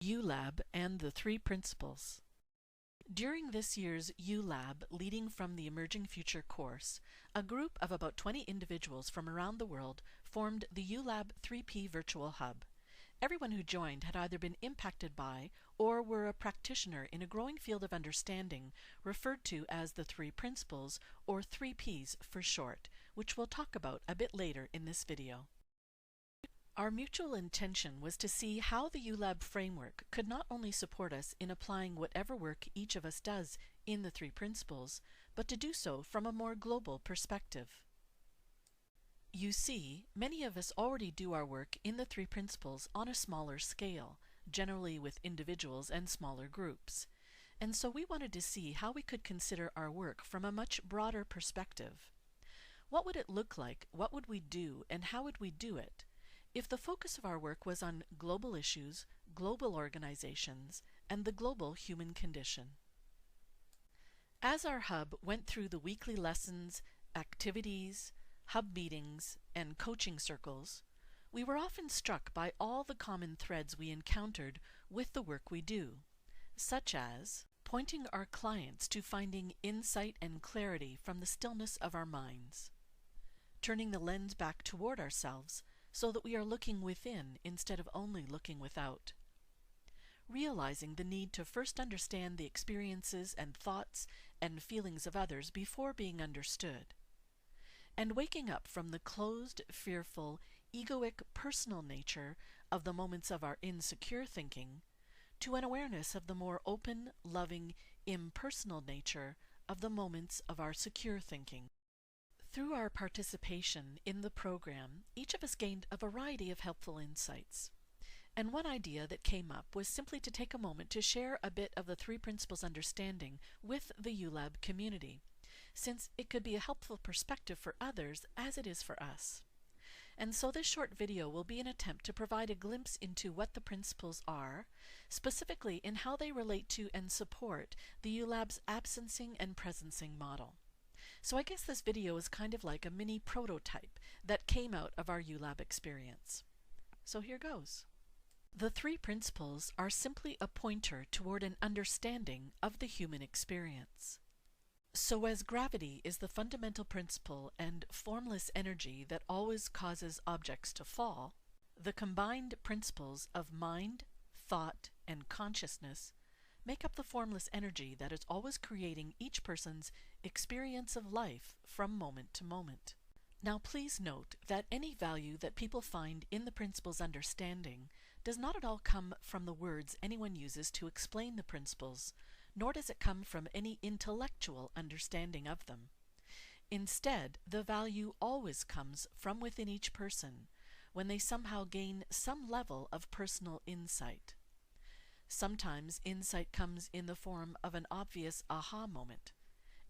u.lab and the three principles. During this year's u.lab Leading from the Emerging Future course, a group of about 20 individuals from around the world formed the u.lab 3P Virtual Hub. Everyone who joined had either been impacted by or were a practitioner in a growing field of understanding referred to as the three principles, or 3Ps for short, which we'll talk about a bit later in this video. Our mutual intention was to see how the u.lab framework could not only support us in applying whatever work each of us does in the three principles, but to do so from a more global perspective. You see, many of us already do our work in the three principles on a smaller scale, generally with individuals and smaller groups. And so we wanted to see how we could consider our work from a much broader perspective. What would it look like, what would we do, and how would we do it if the focus of our work was on global issues, global organizations, and the global human condition? As our hub went through the weekly lessons, activities, hub meetings, and coaching circles, we were often struck by all the common threads we encountered with the work we do, such as pointing our clients to finding insight and clarity from the stillness of our minds, turning the lens back toward ourselves so that we are looking within instead of only looking without, realizing the need to first understand the experiences and thoughts and feelings of others before being understood, and waking up from the closed, fearful, egoic, personal nature of the moments of our insecure thinking to an awareness of the more open, loving, impersonal nature of the moments of our secure thinking. Through our participation in the program, each of us gained a variety of helpful insights. And one idea that came up was simply to take a moment to share a bit of the three principles understanding with the u.lab community, since it could be a helpful perspective for others as it is for us. And so this short video will be an attempt to provide a glimpse into what the principles are, specifically in how they relate to and support the u.lab's absencing and presencing model. So I guess this video is kind of like a mini prototype that came out of our u.lab experience. So here goes. The three principles are simply a pointer toward an understanding of the human experience. So as gravity is the fundamental principle and formless energy that always causes objects to fall, the combined principles of mind, thought, and consciousness make up the formless energy that is always creating each person's experience of life from moment to moment. Now please note that any value that people find in the principles' understanding does not at all come from the words anyone uses to explain the principles, nor does it come from any intellectual understanding of them. Instead, the value always comes from within each person when they somehow gain some level of personal insight. Sometimes insight comes in the form of an obvious aha moment,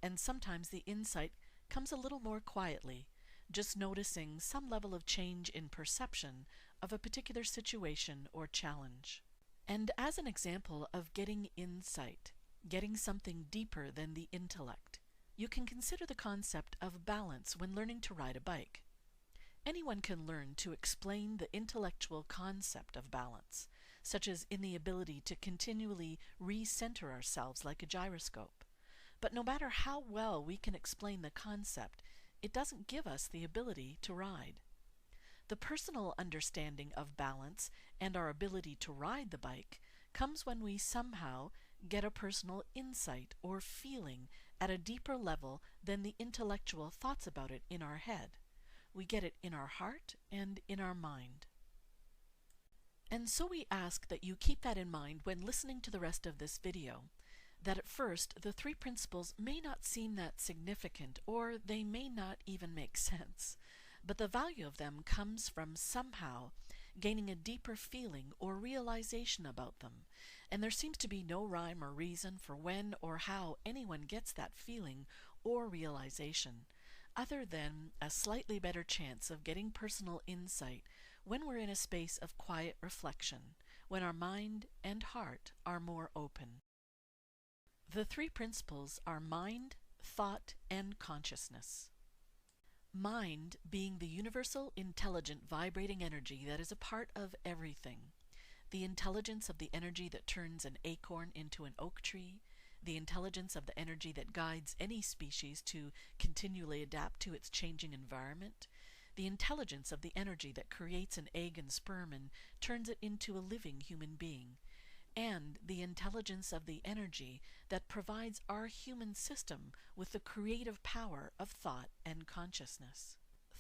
and sometimes the insight comes a little more quietly, just noticing some level of change in perception of a particular situation or challenge. And as an example of getting insight, getting something deeper than the intellect, you can consider the concept of balance when learning to ride a bike. Anyone can learn to explain the intellectual concept of balance, such as in the ability to continually recenter ourselves like a gyroscope. But no matter how well we can explain the concept, it doesn't give us the ability to ride. The personal understanding of balance and our ability to ride the bike comes when we somehow get a personal insight or feeling at a deeper level than the intellectual thoughts about it in our head. We get it in our heart and in our mind. And so we ask that you keep that in mind when listening to the rest of this video, that at first the three principles may not seem that significant, or they may not even make sense, but the value of them comes from somehow gaining a deeper feeling or realization about them, and there seems to be no rhyme or reason for when or how anyone gets that feeling or realization, other than a slightly better chance of getting personal insight when we're in a space of quiet reflection, when our mind and heart are more open. The three principles are mind, thought, and consciousness. Mind being the universal, intelligent, vibrating energy that is a part of everything, the intelligence of the energy that turns an acorn into an oak tree, the intelligence of the energy that guides any species to continually adapt to its changing environment, the intelligence of the energy that creates an egg and sperm and turns it into a living human being, and the intelligence of the energy that provides our human system with the creative power of thought and consciousness.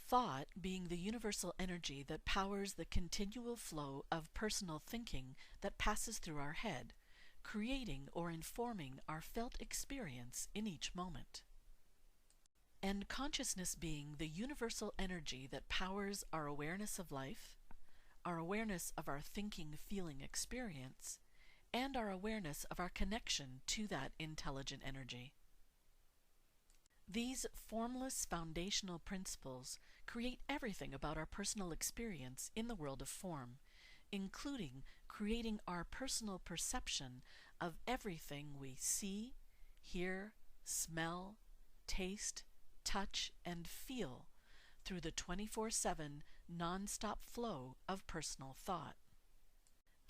Thought being the universal energy that powers the continual flow of personal thinking that passes through our head, creating or informing our felt experience in each moment. And consciousness being the universal energy that powers our awareness of life, our awareness of our thinking, feeling experience, and our awareness of our connection to that intelligent energy. These formless foundational principles create everything about our personal experience in the world of form, including creating our personal perception of everything we see, hear, smell, taste, touch, and feel through the 24/7 non-stop flow of personal thought.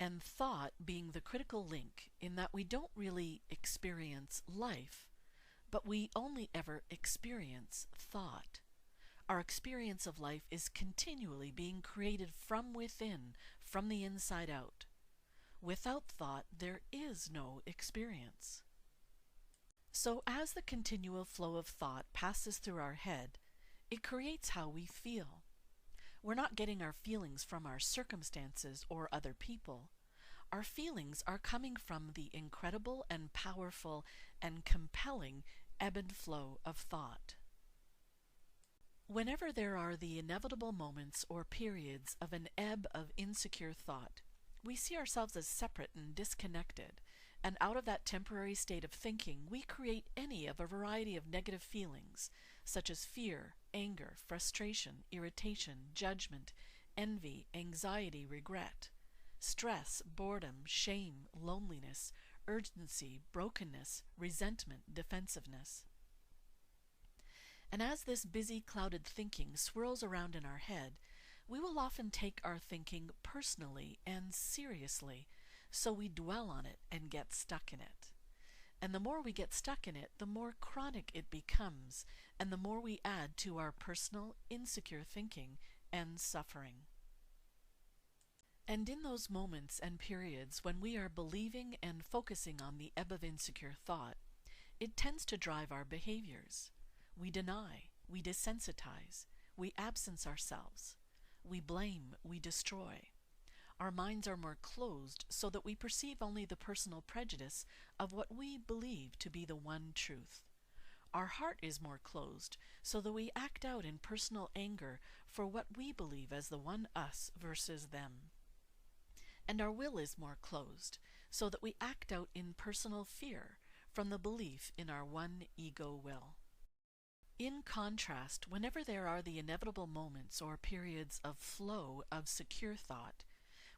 And thought being the critical link in that we don't really experience life, but we only ever experience thought. Our experience of life is continually being created from within, from the inside out. Without thought, there is no experience. So as the continual flow of thought passes through our head, it creates how we feel. We're not getting our feelings from our circumstances or other people. Our feelings are coming from the incredible and powerful and compelling ebb and flow of thought. Whenever there are the inevitable moments or periods of an ebb of insecure thought, we see ourselves as separate and disconnected, and out of that temporary state of thinking we create any of a variety of negative feelings, such as fear, anger, frustration, irritation, judgment, envy, anxiety, regret, stress, boredom, shame, loneliness, urgency, brokenness, resentment, defensiveness. And as this busy, clouded thinking swirls around in our head, we will often take our thinking personally and seriously, so we dwell on it and get stuck in it. And the more we get stuck in it, the more chronic it becomes, and the more we add to our personal, insecure thinking and suffering. And in those moments and periods when we are believing and focusing on the ebb of insecure thought, it tends to drive our behaviors. We deny, we desensitize, we absence ourselves, we blame, we destroy. Our minds are more closed so that we perceive only the personal prejudice of what we believe to be the one truth. Our heart is more closed so that we act out in personal anger for what we believe as the one us versus them. And our will is more closed so that we act out in personal fear from the belief in our one ego will. In contrast, whenever there are the inevitable moments or periods of flow of secure thought,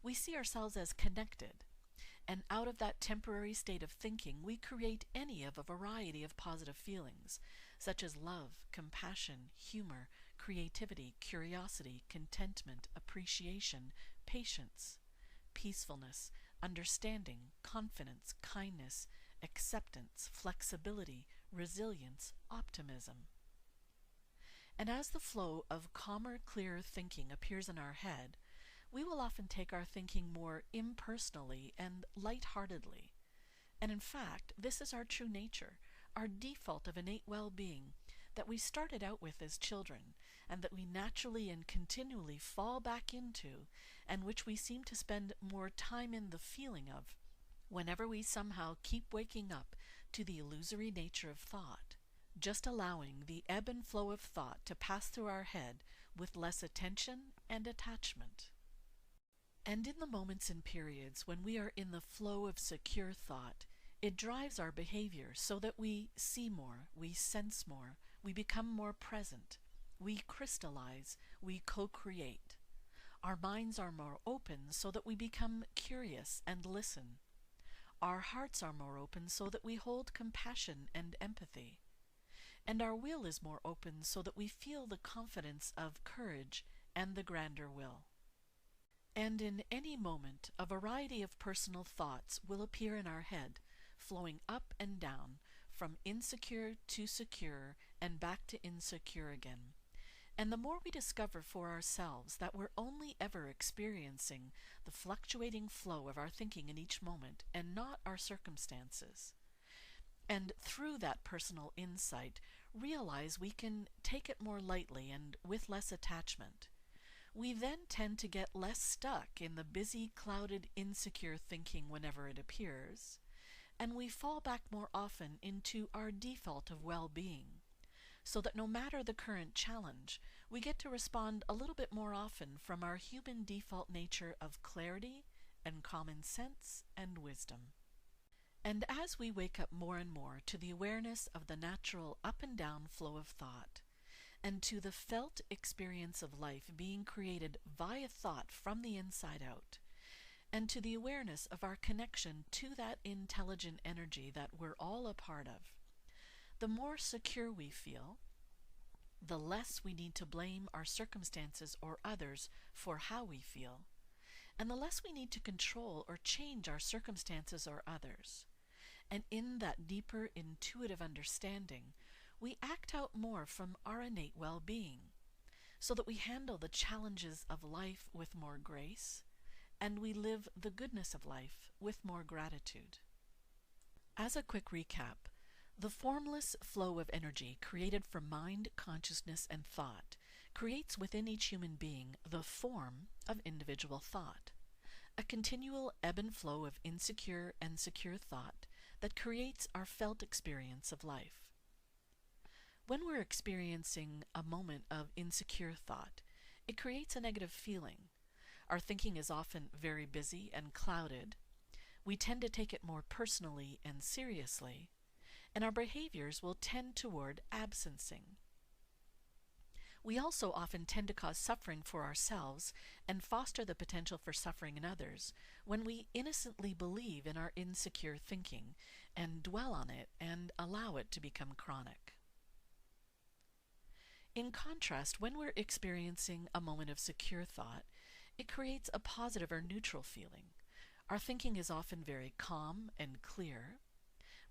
we see ourselves as connected, and out of that temporary state of thinking we create any of a variety of positive feelings, such as love, compassion, humor, creativity, curiosity, contentment, appreciation, patience, peacefulness, understanding, confidence, kindness, acceptance, flexibility, resilience, optimism. And as the flow of calmer, clearer thinking appears in our head, we will often take our thinking more impersonally and light-heartedly. And in fact, this is our true nature, our default of innate well-being that we started out with as children, and that we naturally and continually fall back into, and which we seem to spend more time in the feeling of, whenever we somehow keep waking up to the illusory nature of thought, just allowing the ebb and flow of thought to pass through our head with less attention and attachment. And in the moments and periods when we are in the flow of secure thought, it drives our behavior so that we see more, we sense more, we become more present, we crystallize, we co-create. Our minds are more open so that we become curious and listen. Our hearts are more open so that we hold compassion and empathy. And our will is more open so that we feel the confidence of courage and the grander will. And in any moment, a variety of personal thoughts will appear in our head, flowing up and down, from insecure to secure and back to insecure again. And the more we discover for ourselves that we're only ever experiencing the fluctuating flow of our thinking in each moment and not our circumstances, and through that personal insight, realize we can take it more lightly and with less attachment, we then tend to get less stuck in the busy, clouded, insecure thinking whenever it appears, and we fall back more often into our default of well-being, so that no matter the current challenge, we get to respond a little bit more often from our human default nature of clarity and common sense and wisdom. And as we wake up more and more to the awareness of the natural up and down flow of thought, and to the felt experience of life being created via thought from the inside out, and to the awareness of our connection to that intelligent energy that we're all a part of, the more secure we feel, the less we need to blame our circumstances or others for how we feel, and the less we need to control or change our circumstances or others. And in that deeper intuitive understanding, we act out more from our innate well-being, so that we handle the challenges of life with more grace, and we live the goodness of life with more gratitude. As a quick recap, the formless flow of energy created from mind, consciousness, and thought creates within each human being the form of individual thought, a continual ebb and flow of insecure and secure thought that creates our felt experience of life. When we're experiencing a moment of insecure thought, it creates a negative feeling. Our thinking is often very busy and clouded. We tend to take it more personally and seriously, and our behaviors will tend toward absencing. We also often tend to cause suffering for ourselves and foster the potential for suffering in others when we innocently believe in our insecure thinking and dwell on it and allow it to become chronic. In contrast, when we're experiencing a moment of secure thought, it creates a positive or neutral feeling. Our thinking is often very calm and clear.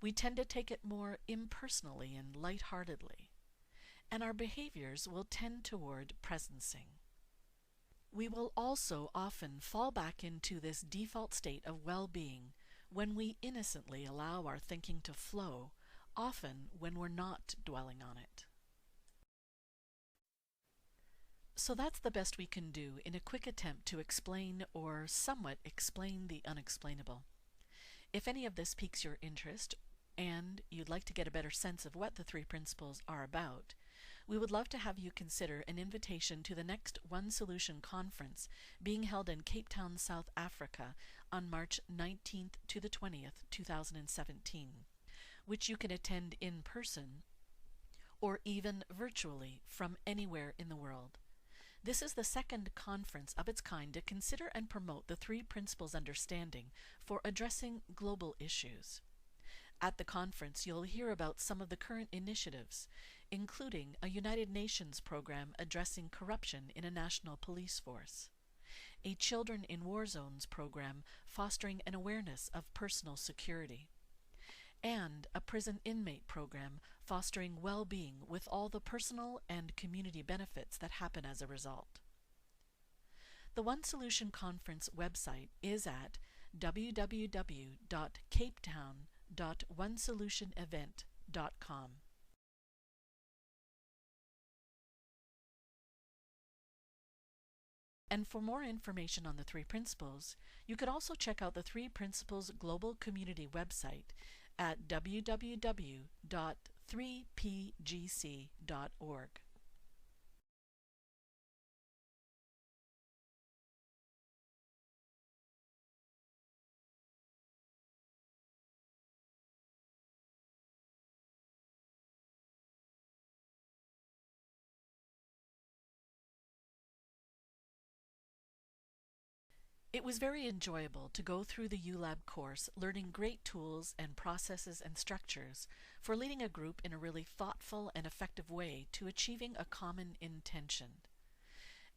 We tend to take it more impersonally and lightheartedly, and our behaviors will tend toward presencing. We will also often fall back into this default state of well-being when we innocently allow our thinking to flow, often when we're not dwelling on it. So that's the best we can do in a quick attempt to explain or somewhat explain the unexplainable. If any of this piques your interest and you'd like to get a better sense of what the three principles are about, we would love to have you consider an invitation to the next One Solution conference being held in Cape Town, South Africa on March 19th to the 20th, 2017, which you can attend in person or even virtually from anywhere in the world. This is the second conference of its kind to consider and promote the three principles understanding for addressing global issues. At the conference, you'll hear about some of the current initiatives, including a United Nations program addressing corruption in a national police force, a Children in War Zones program fostering an awareness of personal security, and a prison inmate program fostering well-being with all the personal and community benefits that happen as a result. The One Solution Conference website is at www.capetown.onesolutionevent.com. And for more information on the three principles, you could also check out the Three Principles Global Community website at www.3pgc.org. It was very enjoyable to go through the u.lab course, learning great tools and processes and structures for leading a group in a really thoughtful and effective way to achieving a common intention.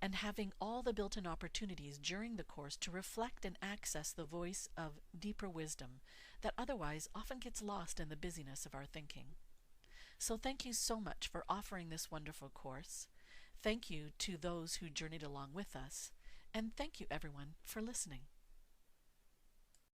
and having all the built-in opportunities during the course to reflect and access the voice of deeper wisdom that otherwise often gets lost in the busyness of our thinking. So thank you so much for offering this wonderful course. Thank you to those who journeyed along with us, and thank you everyone for listening.